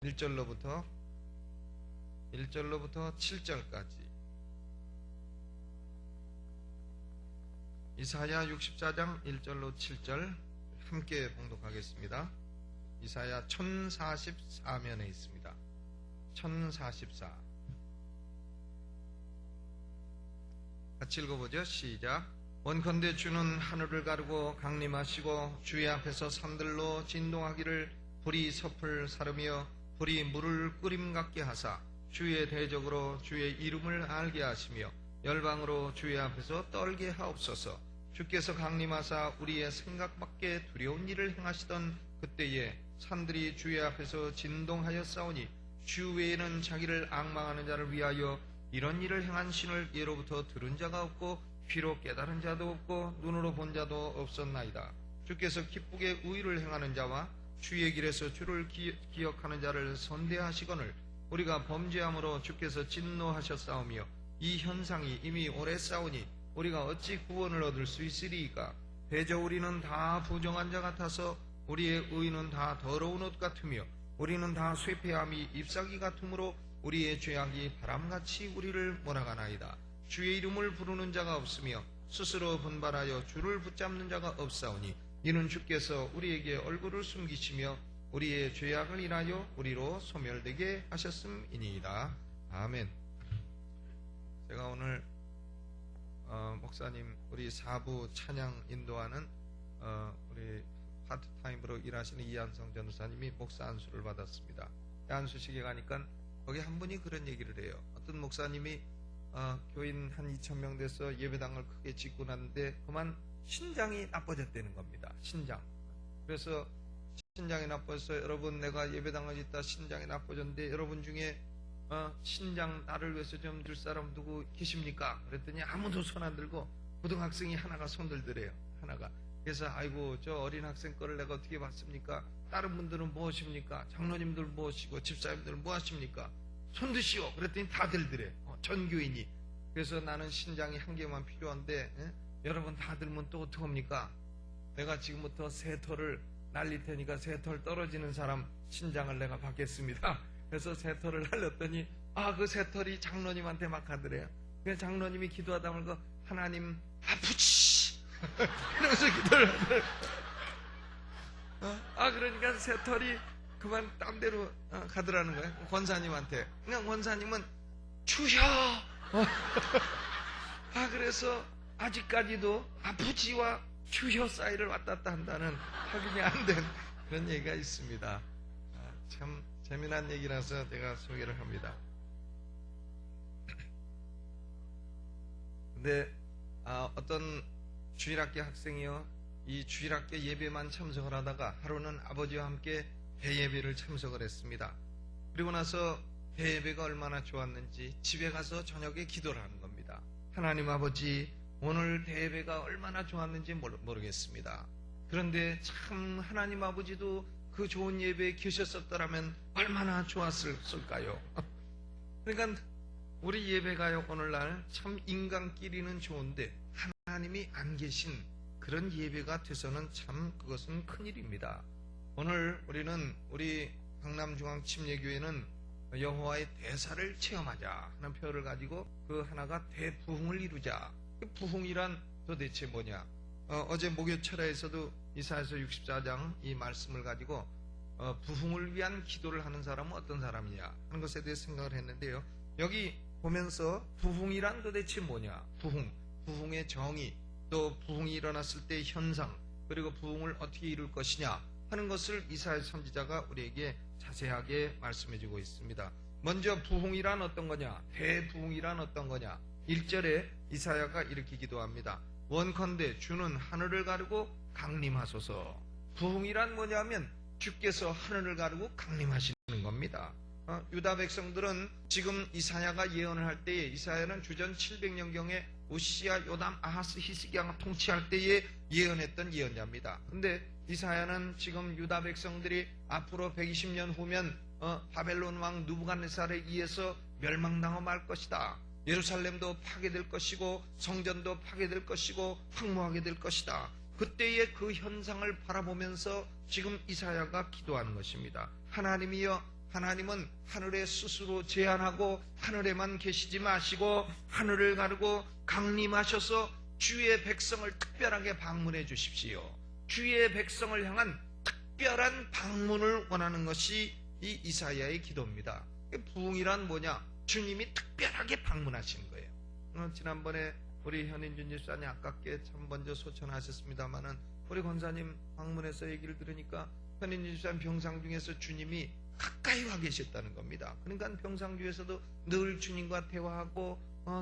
1절로부터 7절까지 이사야 64장 1절로 7절 함께 봉독하겠습니다. 이사야 1044면에 있습니다. 1044 같이 읽어보죠. 시작. 원컨대 주는 하늘을 가르고 강림하시고 주의 앞에서 산들로 진동하기를 불이 섭을 사르며 불이 물을 끓임 같게 하사 주의 대적으로 주의 이름을 알게 하시며 열방으로 주의 앞에서 떨게 하옵소서. 주께서 강림하사 우리의 생각밖에 두려운 일을 행하시던 그때에 산들이 주의 앞에서 진동하여 싸우니 주 외에는 자기를 앙망하는 자를 위하여 이런 일을 행한 신을 예로부터 들은 자가 없고 귀로 깨달은 자도 없고 눈으로 본 자도 없었나이다. 주께서 기쁘게 의를 행하는 자와 주의 길에서 주를 기억하는 자를 선대하시거늘 우리가 범죄함으로 주께서 진노하셨사오며 이 현상이 이미 오래 싸우니 우리가 어찌 구원을 얻을 수 있으리이까. 대저 우리는 다 부정한 자 같아서 우리의 의는 다 더러운 옷 같으며 우리는 다 쇠폐함이 잎사귀 같으므로 우리의 죄악이 바람같이 우리를 몰아가나이다. 주의 이름을 부르는 자가 없으며 스스로 분발하여 주를 붙잡는 자가 없사오니 이는 주께서 우리에게 얼굴을 숨기시며 우리의 죄악을 인하여 우리로 소멸되게 하셨음이니이다. 아멘. 제가 오늘 목사님 우리 4부 찬양 인도하는 우리 파트타임으로 일하시는 이한성 전도사님이 목사 안수를 받았습니다. 안수식에 가니까 거기 한 분이 그런 얘기를 해요. 어떤 목사님이 교인 한 2,000명 돼서 예배당을 크게 짓고 났는데 그만 신장이 나빠졌다는 겁니다. 신장. 그래서 신장이 나빠져서 여러분 내가 예배당을 짓다 신장이 나빠졌는데 여러분 중에 신장 나를 위해서 좀 줄 사람 누구 계십니까? 그랬더니 아무도 손 안 들고 고등학생이 하나가 손 들더래요. 하나가. 그래서 아이고 저 어린 학생 거를 내가 어떻게 받습니까? 다른 분들은 무엇입니까? 장로님들 무엇이고 집사님들 무엇입니까? 손 드시오. 그랬더니 다 들더래. 전교인이. 그래서 나는 신장이 한 개만 필요한데 여러분 다 들면 또 어떡합니까? 내가 지금부터 새 털을 날릴 테니까 새 털 떨어지는 사람 신장을 내가 받겠습니다. 그래서 새 털을 날렸더니 그 새 털이 장로님한테 막 가더래요. 그래서 장로님이 기도하다 말고 하나님 아프지 이러면서 기도를 하더래요. 그러니까 새 털이 그만 딴 데로 가더라는 거예요. 권사님한테. 그냥 권사님은 주여 그래서 아직까지도 아프지와 주여 사이를 왔다 갔다 한다는 확인이 안 된 그런 얘기가 있습니다. 참 재미난 얘기라서 제가 소개를 합니다. 근데 어떤 주일학교 학생이요, 이 주일학교 예배만 참석을 하다가 하루는 아버지와 함께 대예배를 참석을 했습니다. 그리고 나서 대예배가 얼마나 좋았는지 집에 가서 저녁에 기도를 하는 겁니다. 하나님 아버지, 오늘 대예배가 얼마나 좋았는지 모르겠습니다. 그런데 참 하나님 아버지도 그 좋은 예배에 계셨었더라면 얼마나 좋았을까요? 그러니까 우리 예배가요 오늘날 참 인간끼리는 좋은데 하나님이 안 계신 그런 예배가 돼서는 참 그것은 큰일입니다. 오늘 우리는 우리 강남중앙침례교회는 여호와의 대사를 체험하자 하는 표현을 가지고 그 하나가 대부흥을 이루자. 그 부흥이란 도대체 뭐냐? 어제 목요철야에서도 이사야서 64장 이 말씀을 가지고 부흥을 위한 기도를 하는 사람은 어떤 사람이냐 하는 것에 대해 생각을 했는데요. 여기 보면서 부흥이란 도대체 뭐냐? 부흥의 정의, 또 부흥이 일어났을 때의 현상, 그리고 부흥을 어떻게 이룰 것이냐 하는 것을 이사야 선지자가 우리에게 자세하게 말씀해주고 있습니다. 먼저 부흥이란 어떤 거냐? 대부흥이란 어떤 거냐? 1절에 이사야가 이렇게 기도합니다. 원컨대 주는 하늘을 가르고 강림하소서. 부흥이란 뭐냐면 주께서 하늘을 가르고 강림하시는 겁니다. 유다 백성들은 지금 이사야가 예언을 할 때에, 이사야는 주전 700년경에 우시야, 요담, 아하스, 히스기야가 통치할 때에 예언했던 예언자입니다. 근데 이사야는 지금 유다 백성들이 앞으로 120년 후면 바벨론 왕 느부갓네살에 의해서 멸망당하고 말 것이다. 예루살렘도 파괴될 것이고 성전도 파괴될 것이고 황무하게 될 것이다. 그때의 그 현상을 바라보면서 지금 이사야가 기도하는 것입니다. 하나님이여 하나님은 하늘에 스스로 제한하고 하늘에만 계시지 마시고 하늘을 가르고 강림하셔서 주의 백성을 특별하게 방문해 주십시오. 주의 백성을 향한 특별한 방문을 원하는 것이 이 이사야의 기도입니다. 부흥이란 뭐냐? 주님이 특별하게 방문하시는 거예요. 지난번에 우리 현인준 집사님 아깝게 참 먼저 소천하셨습니다마는 우리 권사님 방문해서 얘기를 들으니까 현인준 집사님 병상 중에서 주님이 가까이 와 계셨다는 겁니다. 그러니까 병상 중에서도 늘 주님과 대화하고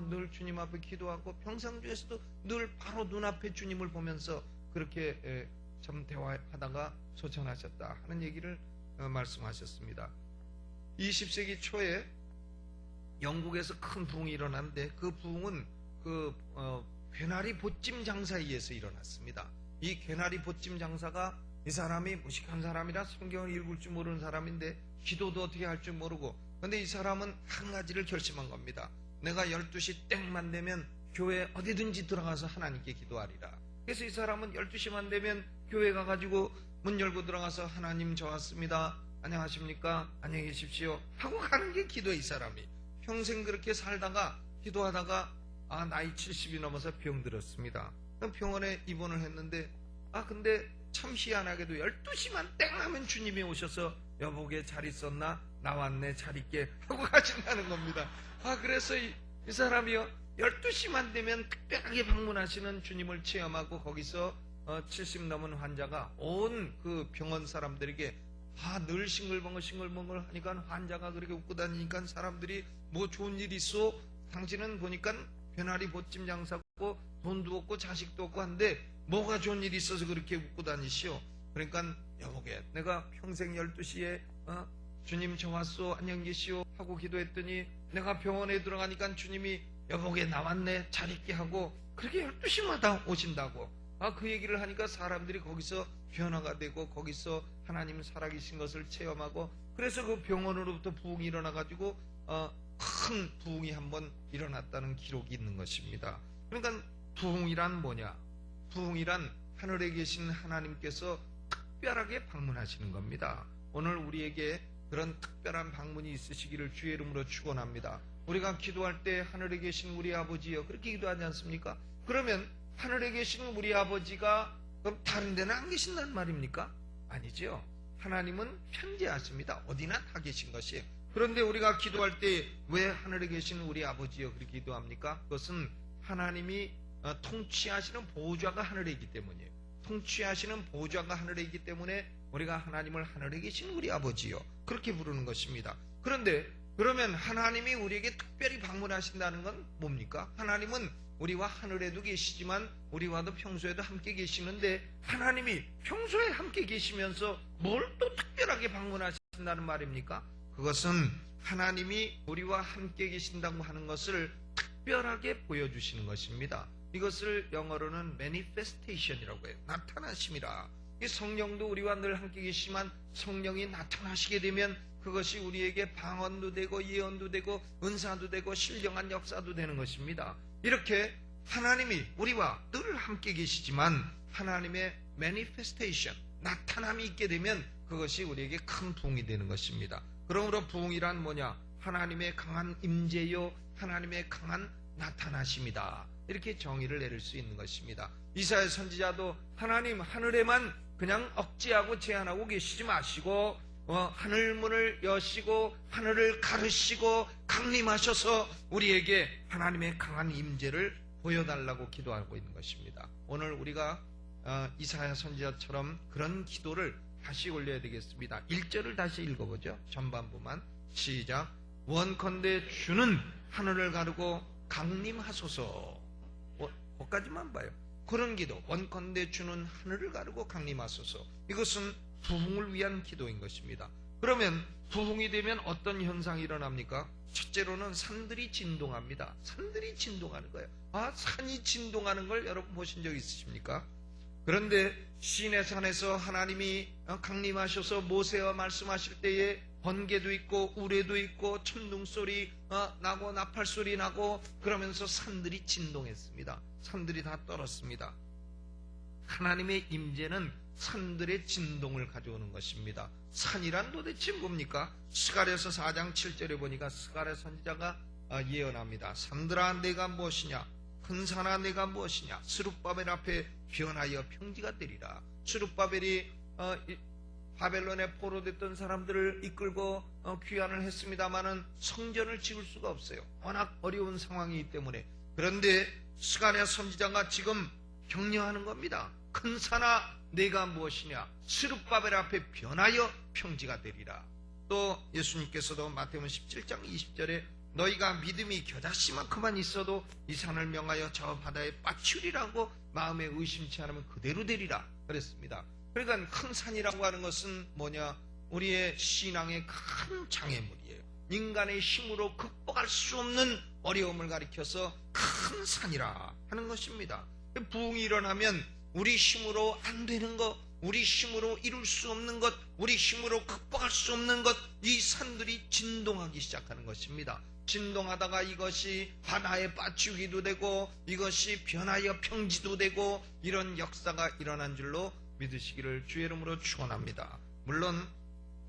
늘 주님 앞에 기도하고 병상 중에서도 늘 바로 눈앞에 주님을 보면서 그렇게 참 대화하다가 소천하셨다 하는 얘기를 말씀하셨습니다. 20세기 초에 영국에서 큰 부흥이 일어났는데 그 부흥은 괴나리 보찜 장사에 의해서 일어났습니다. 이 괴나리 보찜 장사가 이 사람이 무식한 사람이라 성경을 읽을 줄 모르는 사람인데 기도도 어떻게 할 줄 모르고, 근데 이 사람은 한 가지를 결심한 겁니다. 내가 12시 땡만 되면 교회 어디든지 들어가서 하나님께 기도하리라. 그래서 이 사람은 12시만 되면 교회 가가지고 문 열고 들어가서 하나님 저 왔습니다. 안녕하십니까? 안녕히 계십시오. 하고 가는 게 기도의 이 사람이. 평생 그렇게 살다가 기도하다가 나이 70이 넘어서 병들었습니다. 병원에 입원을 했는데 근데 참 희한하게도 12시만 땡 하면 주님이 오셔서 여보게 잘 있었나? 나왔네 잘 있게 하고 가신다는 겁니다. 그래서 이 사람이요 12시만 되면 특별하게 방문하시는 주님을 체험하고 거기서 70 넘은 환자가 온 그 병원 사람들에게 늘 싱글벙글 하니까 환자가 그렇게 웃고 다니니까 사람들이 뭐 좋은 일 있어? 당신은 보니까 괴나리 보찜 장사고 돈도 없고 자식도 없고 한데 뭐가 좋은 일이 있어서 그렇게 웃고 다니시오? 그러니까 여보게 내가 평생 12시에 주님 저 왔소 안녕히 계시오 하고 기도했더니 내가 병원에 들어가니까 주님이 여보게 나왔네 잘 있게 하고 그렇게 12시마다 오신다고. 그 얘기를 하니까 사람들이 거기서 변화가 되고 거기서 하나님 살아계신 것을 체험하고 그래서 그 병원으로부터 부흥이 일어나가지고 큰 부흥이 한번 일어났다는 기록이 있는 것입니다. 그러니까 부흥이란 뭐냐? 부흥이란 하늘에 계신 하나님께서 특별하게 방문하시는 겁니다. 오늘 우리에게 그런 특별한 방문이 있으시기를 주의 이름으로 축원합니다. 우리가 기도할 때 하늘에 계신 우리 아버지여 그렇게 기도하지 않습니까? 그러면 하늘에 계신 우리 아버지가 그럼 다른 데는 안 계신다는 말입니까? 아니죠. 하나님은 편재하십니다. 어디나 다 계신 것이에요. 그런데 우리가 기도할 때 왜 하늘에 계신 우리 아버지여 그렇게 기도합니까? 그것은 하나님이 통치하시는 보좌가 하늘에 있기 때문이에요. 통치하시는 보좌가 하늘에 있기 때문에 우리가 하나님을 하늘에 계신 우리 아버지요 그렇게 부르는 것입니다. 그런데 그러면 하나님이 우리에게 특별히 방문하신다는 건 뭡니까? 하나님은 우리와 하늘에도 계시지만 우리와도 평소에도 함께 계시는데 하나님이 평소에 함께 계시면서 뭘 또 특별하게 방문하신다는 말입니까? 그것은 하나님이 우리와 함께 계신다고 하는 것을 특별하게 보여주시는 것입니다. 이것을 영어로는 manifestation이라고 해요. 나타나심이라. 이 성령도 우리와 늘 함께 계시지만 성령이 나타나시게 되면 그것이 우리에게 방언도 되고 예언도 되고 은사도 되고 신령한 역사도 되는 것입니다. 이렇게 하나님이 우리와 늘 함께 계시지만 하나님의 manifestation, 나타남이 있게 되면 그것이 우리에게 큰 부흥이 되는 것입니다. 그러므로 부흥이란 뭐냐? 하나님의 강한 임재요 하나님의 강한 나타나심이다. 이렇게 정의를 내릴 수 있는 것입니다. 이사야 선지자도 하나님 하늘에만 그냥 억제하고 제한하고 계시지 마시고 하늘문을 여시고 하늘을 가르시고 강림하셔서 우리에게 하나님의 강한 임재를 보여달라고 기도하고 있는 것입니다. 오늘 우리가 이사야 선지자처럼 그런 기도를 다시 올려야 되겠습니다. 1절을 다시 읽어보죠. 전반부만 시작. 원컨대 주는 하늘을 가르고 강림하소서. 거기까지만 봐요. 그런 기도, 원컨대 주는 하늘을 가르고 강림하소서. 이것은 부흥을 위한 기도인 것입니다. 그러면 부흥이 되면 어떤 현상이 일어납니까? 첫째로는 산들이 진동합니다. 산들이 진동하는 거예요. 산이 진동하는 걸 여러분 보신 적 있으십니까? 그런데 시내 산에서 하나님이 강림하셔서 모세와 말씀하실 때에 번개도 있고 우레도 있고 천둥소리 나고 나팔소리 나고 그러면서 산들이 진동했습니다. 산들이 다 떨었습니다. 하나님의 임재는 산들의 진동을 가져오는 것입니다. 산이란 도대체 뭡니까? 스가랴서 4장 7절에 보니까 스가랴 선지자가 예언합니다. 산들아 내가 무엇이냐? 큰 산아 내가 무엇이냐? 스룹바벨 앞에 변하여 평지가 되리라. 스룹바벨이 바벨론에 포로됐던 사람들을 이끌고 귀환을 했습니다마는 성전을 지을 수가 없어요. 워낙 어려운 상황이기 때문에. 그런데 스가랴 선지자가 지금 격려하는 겁니다. 큰 산아 내가 무엇이냐? 스룹바벨 앞에 변하여 평지가 되리라. 또 예수님께서도 마태복음 17장 20절에 너희가 믿음이 겨자씨만큼만 있어도 이 산을 명하여 저 바다에 빠치우리라고 마음에 의심치 않으면 그대로 되리라 그랬습니다. 그러니까 큰 산이라고 하는 것은 뭐냐? 우리의 신앙의 큰 장애물이에요. 인간의 힘으로 극복할 수 없는 어려움을 가리켜서 큰 산이라 하는 것입니다. 부흥이 일어나면 우리 힘으로 안 되는 것, 우리 힘으로 이룰 수 없는 것, 우리 힘으로 극복할 수 없는 것, 이 산들이 진동하기 시작하는 것입니다. 진동하다가 이것이 바다에 빠지기도 되고 이것이 변하여 평지도 되고 이런 역사가 일어난 줄로 믿으시기를 주의 이름으로 축원합니다. 물론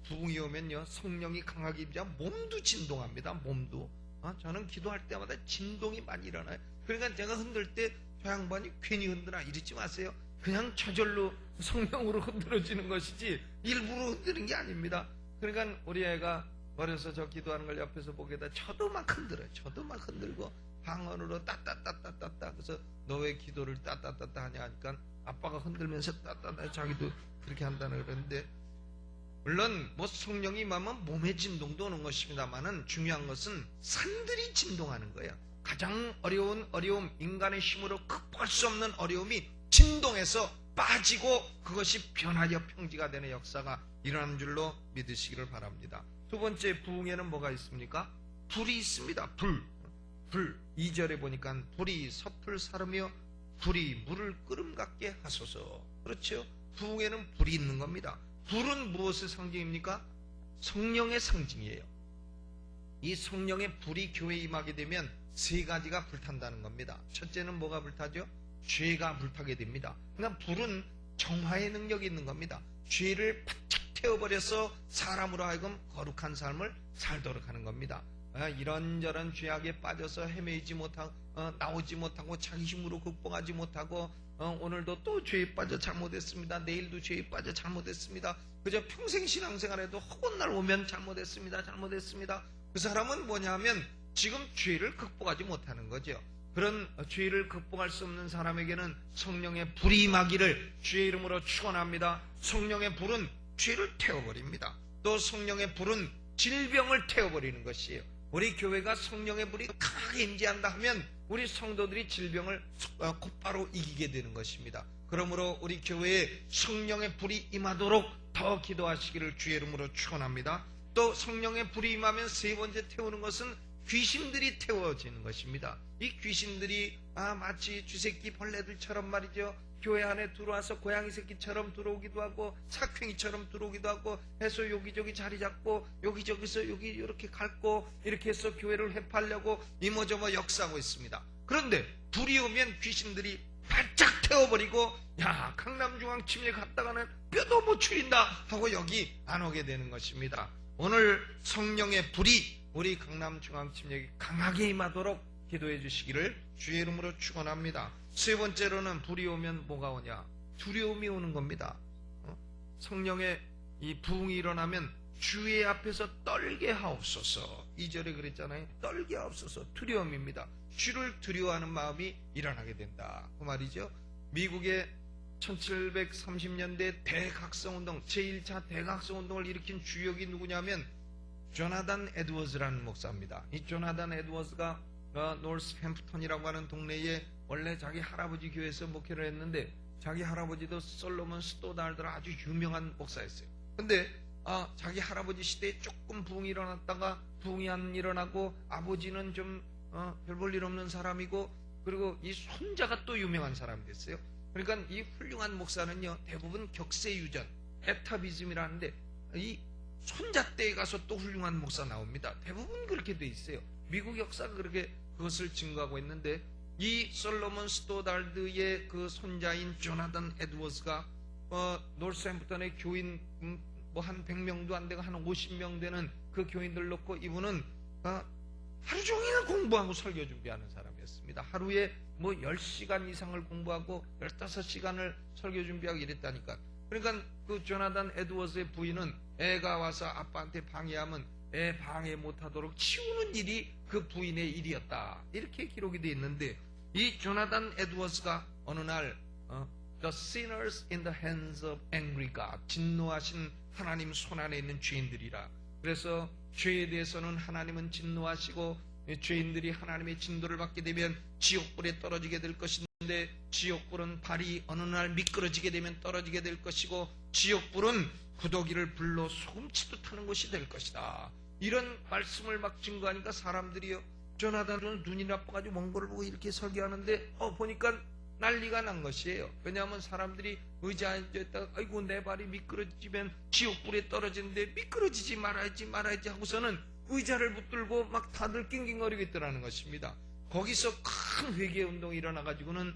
부흥이 오면요 성령이 강하게 임자 몸도 진동합니다. 몸도. 저는 기도할 때마다 진동이 많이 일어나요. 그러니까 제가 흔들 때 저 양반이 괜히 흔드나 이러지 마세요. 그냥 저절로 성령으로 흔들어지는 것이지 일부러 흔드는 게 아닙니다. 그러니까 우리 애가 어려서 저 기도하는 걸 옆에서 보게 돼 저도 막 흔들어요. 저도 막 흔들고 방언으로 따따따따따따. 그래서 너 왜 기도를 따따따따 하냐 하니까 아빠가 흔들면서 따따따 자기도 그렇게 한다는 그러는데, 물론 뭐 성령이 임하면 몸의 진동도 오는 것입니다만은 중요한 것은 산들이 진동하는 거예요. 가장 어려운 어려움, 인간의 힘으로 극복할 수 없는 어려움이 진동해서 빠지고 그것이 변하여 평지가 되는 역사가 일어나는 줄로 믿으시기를 바랍니다. 두 번째 부흥에는 뭐가 있습니까? 불이 있습니다. 불. 2절에 보니까 불이 섭을 사르며 불이 물을 끓음 같게 하소서. 그렇죠? 부흥에는 불이 있는 겁니다. 불은 무엇의 상징입니까? 성령의 상징이에요. 이 성령의 불이 교회에 임하게 되면 세 가지가 불탄다는 겁니다. 첫째는 뭐가 불타죠? 죄가 불타게 됩니다. 그러니까 불은 정화의 능력이 있는 겁니다. 죄를 바짝 태워버려서 사람으로 하여금 거룩한 삶을 살도록 하는 겁니다. 이런저런 죄악에 빠져서 헤매지 못하고 나오지 못하고 자기 힘으로 극복하지 못하고 오늘도 또 죄에 빠져 잘못했습니다. 내일도 죄에 빠져 잘못했습니다. 그저 평생 신앙생활에도 허구한 날 오면 잘못했습니다. 그 사람은 뭐냐 하면 지금 죄를 극복하지 못하는 거죠. 그런 죄를 극복할 수 없는 사람에게는 성령의 불이 임하기를 주의 이름으로 축원합니다. 성령의 불은 죄를 태워버립니다. 또 성령의 불은 질병을 태워버리는 것이에요. 우리 교회가 성령의 불이 강하게 임재한다 하면 우리 성도들이 질병을 곧바로 이기게 되는 것입니다. 그러므로 우리 교회에 성령의 불이 임하도록 더 기도하시기를 주의 이름으로 축원합니다. 또 성령의 불이 임하면 세 번째 태우는 것은 귀신들이 태워지는 것입니다. 이 귀신들이 마치 쥐새끼 벌레들처럼 말이죠. 교회 안에 들어와서 고양이 새끼처럼 들어오기도 하고 사괭이처럼 들어오기도 하고 해서 여기저기 자리 잡고 여기저기서 여기 이렇게 갉고 이렇게 해서 교회를 회파하려고 이모저모 역사하고 있습니다. 그런데 불이 오면 귀신들이 바짝 태워버리고 야 강남중앙 침례 갔다가는 뼈도 못 추린다 하고 여기 안 오게 되는 것입니다. 오늘 성령의 불이 우리 강남중앙 침례에 강하게 임하도록 기도해 주시기를 주의 이름으로 축원합니다. 세 번째로는 불이 오면 뭐가 오냐? 두려움이 오는 겁니다. 성령의 이 부흥이 일어나면 주의 앞에서 떨게 하옵소서. 2절에 그랬잖아요. 떨게 하옵소서. 두려움입니다. 주를 두려워하는 마음이 일어나게 된다. 그 말이죠. 미국의 1730년대 대각성운동, 제1차 대각성운동을 일으킨 주역이 누구냐면 조나단 에드워즈라는 목사입니다. 이 조나단 에드워즈가 노스햄프턴이라고 하는 동네에 원래 자기 할아버지 교회에서 목회를 했는데 자기 할아버지도 솔로몬 스토달드라 아주 유명한 목사였어요. 근데 자기 할아버지 시대에 조금 부흥이 일어났다가 부흥이 안 일어나고 아버지는 좀 별 볼 일 없는 사람이고 그리고 이 손자가 또 유명한 사람이 됐어요. 그러니까 이 훌륭한 목사는요 대부분 격세유전 에타비즘이라는데 이 손자 때에 가서 또 훌륭한 목사 나옵니다. 대부분 그렇게 돼 있어요. 미국 역사가 그렇게 그것을 증거하고 있는데 이 솔로몬 스토달드의 그 손자인 조나단 에드워즈가 노스햄프턴의 교인 뭐 한 100명도 안 되고 한 50명 되는 그 교인들 놓고 이분은 하루 종일 공부하고 설교 준비하는 사람이었습니다. 하루에 뭐 10시간 이상을 공부하고 15시간을 설교 준비하고 이랬다니까. 그러니까 그 조나단 에드워즈의 부인은 애가 와서 아빠한테 방해하면 애 방해 못하도록 치우는 일이 그 부인의 일이었다. 이렇게 기록이 되어 있는데, 이 조나단 에드워즈가 어느 날 The sinners in the hands of angry God, 진노하신 하나님 손안에 있는 죄인들이라. 그래서 죄에 대해서는 하나님은 진노하시고 죄인들이 하나님의 진도를 받게 되면 지옥불에 떨어지게 될 것인데, 지옥불은 발이 어느 날 미끄러지게 되면 떨어지게 될 것이고, 지옥불은 구더기를 불러 소금치도 타는 곳이 될 것이다. 이런 말씀을 막 증거하니까 사람들이요, 조나단은 눈이 나빠가지고 먼 거를 보고 이렇게 설교하는데 보니까 난리가 난 것이에요. 왜냐하면 사람들이 의자에 앉아있다가 아이고 내 발이 미끄러지면 지옥불에 떨어지는데 미끄러지지 말아야지 하고서는 의자를 붙들고 막 다들 낑낑거리고 있더라는 것입니다. 거기서 큰 회개운동이 일어나가지고는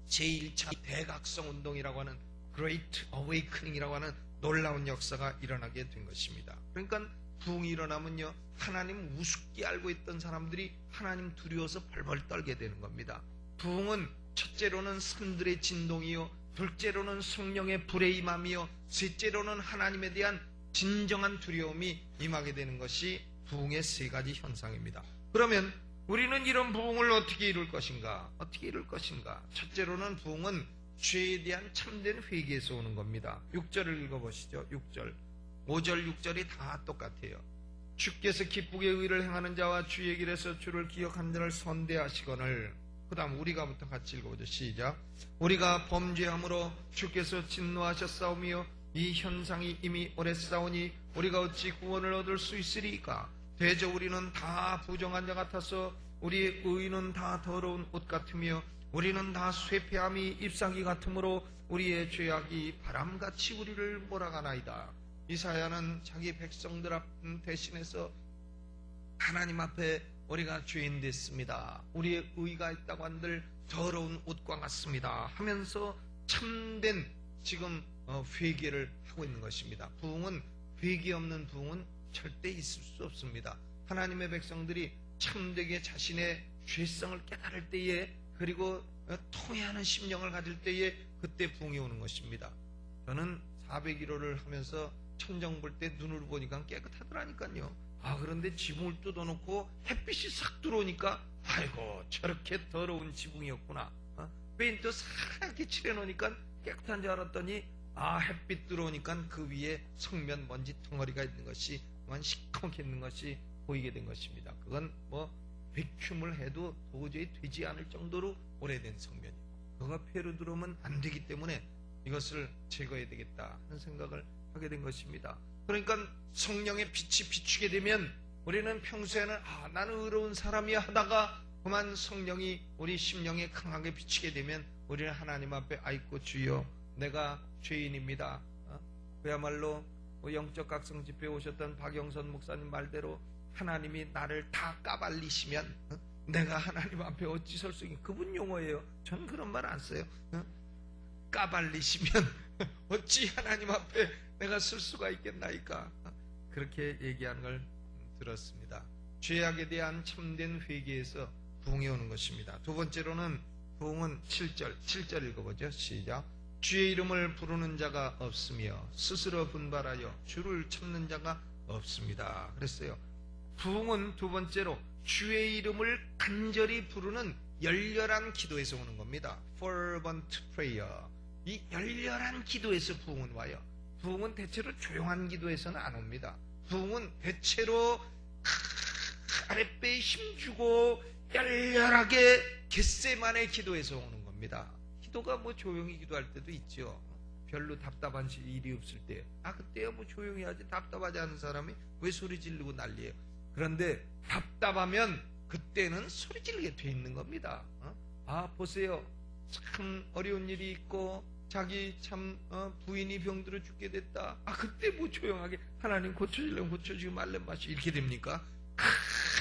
제1차 대각성 운동이라고 하는 Great Awakening이라고 하는 놀라운 역사가 일어나게 된 것입니다. 그러니까 부흥이 일어나면요, 하나님 우습게 알고 있던 사람들이 하나님 두려워서 벌벌 떨게 되는 겁니다. 부흥은 첫째로는 산들의 진동이요, 둘째로는 성령의 불의 임함이요, 셋째로는 하나님에 대한 진정한 두려움이 임하게 되는 것이 부흥의 세 가지 현상입니다. 그러면 우리는 이런 부흥을 어떻게 이룰 것인가? 첫째로는 부흥은 죄에 대한 참된 회개에서 오는 겁니다. 6절을 읽어보시죠. 6절. 5절, 6절이 다 똑같아요. 주께서 기쁘게 의를 행하는 자와 주의 길에서 주를 기억하는 자를 선대하시거늘. 그 다음 우리가부터 같이 읽어보죠. 시작. 우리가 범죄함으로 주께서 진노하셨사오며 이 현상이 이미 오랬사오니 우리가 어찌 구원을 얻을 수 있으리까? 대저 우리는 다 부정한 자 같아서 우리의 의는 다 더러운 옷 같으며 우리는 다 쇠폐함이 잎사귀 같으므로 우리의 죄악이 바람같이 우리를 몰아가나이다. 이사야는 자기 백성들 앞 대신해서 하나님 앞에 우리가 죄인 됐습니다, 우리의 의가 있다고 한들 더러운 옷과 같습니다 하면서 참된 지금 회개를 하고 있는 것입니다. 부흥은, 회개 없는 부흥은 절대 있을 수 없습니다. 하나님의 백성들이 참되게 자신의 죄성을 깨달을 때에, 그리고 통회하는 심령을 가질 때에 그때 부흥이 오는 것입니다. 저는 401호를 하면서 천정 볼 때 눈으로 보니까 깨끗하더라니까요. 그런데 지붕을 뜯어놓고 햇빛이 싹 들어오니까 아이고 저렇게 더러운 지붕이었구나. 페인트 사하게 칠해놓으니까 깨끗한 줄 알았더니 햇빛 들어오니까 그 위에 성면 먼지 덩어리가 있는 것이, 그만 시커멓게 있는 것이 보이게 된 것입니다. 그건 뭐 백큐을 해도 도저히 되지 않을 정도로 오래된 성면이고, 그가 폐로 들어오면 안 되기 때문에 이것을 제거해야 되겠다 하는 생각을 하게 된 것입니다. 그러니까 성령의 빛이 비추게 되면 우리는 평소에는 나는 의로운 사람이야 하다가 그만 성령이 우리 심령에 강하게 비치게 되면 우리는 하나님 앞에 아이고 주여 내가 죄인입니다. 그야말로 영적 각성 집회에 오셨던 박영선 목사님 말대로 하나님이 나를 다 까발리시면 내가 하나님 앞에 어찌 설 수 있겠, 그분 용어예요. 전 그런 말 안 써요. 까발리시면 어찌 하나님 앞에 내가 쓸 수가 있겠나이까. 그렇게 얘기하는 걸 들었습니다. 죄악에 대한 참된 회개에서 부흥이 오는 것입니다. 두 번째로는 부흥은 7절 읽어보죠. 시작. 주의 이름을 부르는 자가 없으며 스스로 분발하여 주를 찾는 자가 없습니다. 그랬어요. 부흥은 두 번째로 주의 이름을 간절히 부르는 열렬한 기도에서 오는 겁니다. Fervent prayer. 이 열렬한 기도에서 부흥은 와요. 부흥은 대체로 조용한 기도에서는 안 옵니다. 부흥은 대체로 아랫배에 힘주고 열렬하게 겟세마네 기도에서 오는 겁니다. 기도가 뭐 조용히 기도할 때도 있죠. 별로 답답한 일이 없을 때, 그때야 뭐 조용히 하지, 답답하지 않은 사람이 왜 소리 지르고 난리예요. 그런데 답답하면 그때는 소리 지르게 돼 있는 겁니다. 보세요. 참 어려운 일이 있고 자기 참 부인이 병들어 죽게 됐다. 그때 뭐 조용하게 하나님 고쳐주려면 고쳐주고 말래 마시 이렇게 됩니까?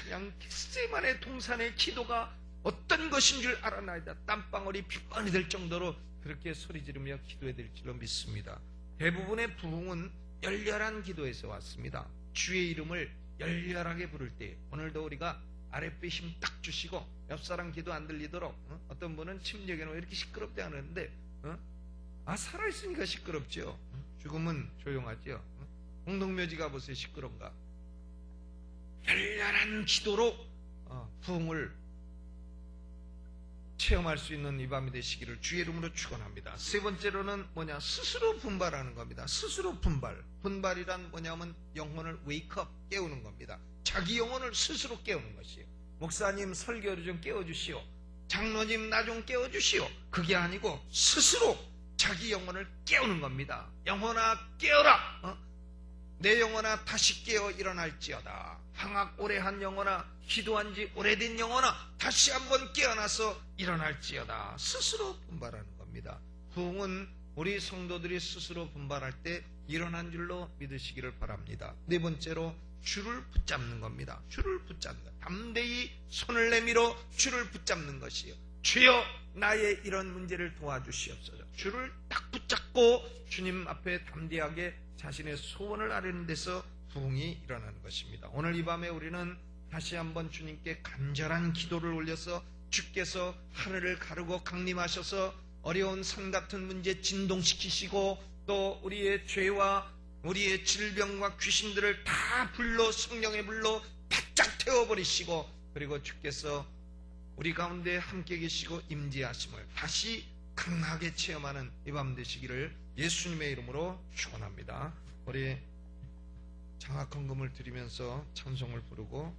그냥 겟세마네 동산의 기도가 어떤 것인 줄 알아나이다. 땀방울이 핏방울이 될 정도로 그렇게 소리 지르며 기도해야 될 줄로 믿습니다. 대부분의 부흥은 열렬한 기도에서 왔습니다. 주의 이름을 열렬하게 부를 때, 오늘도 우리가 아랫배 힘 딱 주시고 옆사람 기도 안 들리도록, 어떤 분은 침례교는 왜 이렇게 시끄럽지 않았는데, 살아있으니까 시끄럽죠. 죽으면 조용하죠. 공동묘지 가보세요. 시끄러운가? 열렬한 기도로 부흥을 체험할 수 있는 이 밤이 되시기를 주의 이름으로 축원합니다. 세 번째로는 뭐냐? 스스로 분발하는 겁니다. 스스로 분발. 분발이란 뭐냐면 영혼을 웨이크업, 깨우는 겁니다. 자기 영혼을 스스로 깨우는 것이에요. 목사님 설교를 좀 깨워주시오. 장로님 나 좀 깨워주시오. 그게 아니고 스스로 자기 영혼을 깨우는 겁니다. 영혼아 깨어라. 내 영혼아 다시 깨어 일어날지어다. 항악 오래 한 영혼아, 기도한 지 오래된 영혼아, 다시 한번 깨어나서 일어날지어다. 스스로 분발하는 겁니다. 부흥은 우리 성도들이 스스로 분발할 때 일어난 줄로 믿으시기를 바랍니다. 네 번째로 줄을 붙잡는 겁니다. 줄을 붙잡는 것. 담대히 손을 내밀어 줄을 붙잡는 것이에요. 주여 나의 이런 문제를 도와주시옵소서. 줄을 딱 붙잡고 주님 앞에 담대하게 자신의 소원을 아뢰는 데서 부흥이 일어나는 것입니다. 오늘 이 밤에 우리는 다시 한번 주님께 간절한 기도를 올려서 주께서 하늘을 가르고 강림하셔서 어려운 산 같은 문제 진동시키시고 또 우리의 죄와 우리의 질병과 귀신들을 다 불러 성령의 불로 바짝 태워버리시고, 그리고 주께서 우리 가운데 함께 계시고 임재하심을 다시 강하게 체험하는 이 밤 되시기를 예수님의 이름으로 축원합니다. 우리 장학헌금을 드리면서 찬송을 부르고